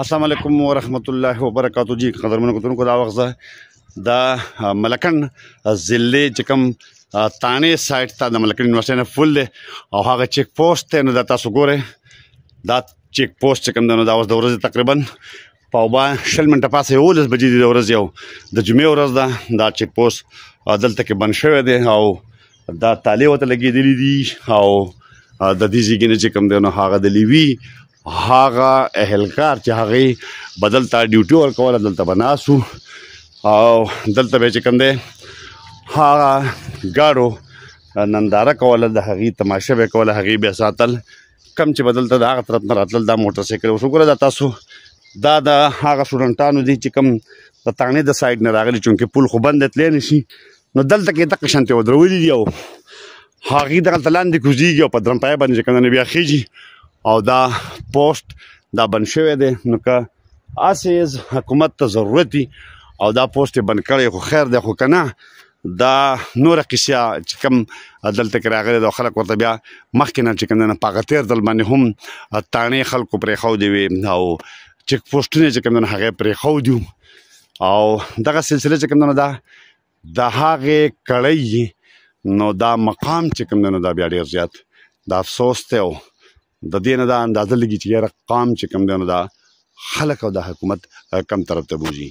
السلام علیکم ورحمۃ الله وبرکاتہ. جی قدرمنو کتونکو دا وخت دا ملکن ضلع چې کوم تانې سایډ ته د ملکن یونیورسټۍ نه فل دی او هغه چیک پوسټ دی. نو دا تاسو ګورئ دا چیک پوسټ چې کوم دی نو دا اوس د ورځې تقریبا پاوبا 20 منټه پاسه 11 بجې دي د ورځې او د جمعې ورځ ده. دا چیک پوسټ دلته کې بند شوی دی او دا تالې ورته لګېدلي دي او د دې ځای کې نه چې کوم دی نو هغه د لیوي هغه اهلکار چې هغې به دلته ډیوټي ورکوله دلته به ناست وو او دلته به یې چې کوم دی هغه ګاډو ننداره کوله د هغې تماشه به یې کوله هغې بیا ساتل کم چې به دلته د هغه طرف نه راتلل دا موټر سایکل اوس وګوره دا تاسو دا د هغه سټوډنټانو دي چې کوم د تانې د سایډ نه راغلي چونکې پل خو بند دی تللی نه شي نو دلته کې دقه شانتې ودرولي دي او هغې دغلته لاندې کوزېږي او په درمپایه باندې چې کوم دی بیا خیږي او دا پوسټ دا بند شوی دی. نو که هسې حکومت ته ضرورت وي او دا پوسټ یې بند کړی خو خیر دی خو که نه دا نوره قصه چې کوم دلته کې راغلی دی خلک ورته بیا مخکې نه چې کوم دی نه په هغه تېر ځل باندې هم تانې خلکو پرېښودې وې او چیک پوسټونه چې کوم دی نه هغې پرېښودي او دغه سلسله چې کوم دی نو دا د هغې کړی نو دا مقام چې کوم دی نو دا بیا ډېر زیات دا افسوس دی او د دې نه دا اندازه لګي چې یاره قام چې کوم دی نو دا خلک او د حکومت کم طرف ته بوځي.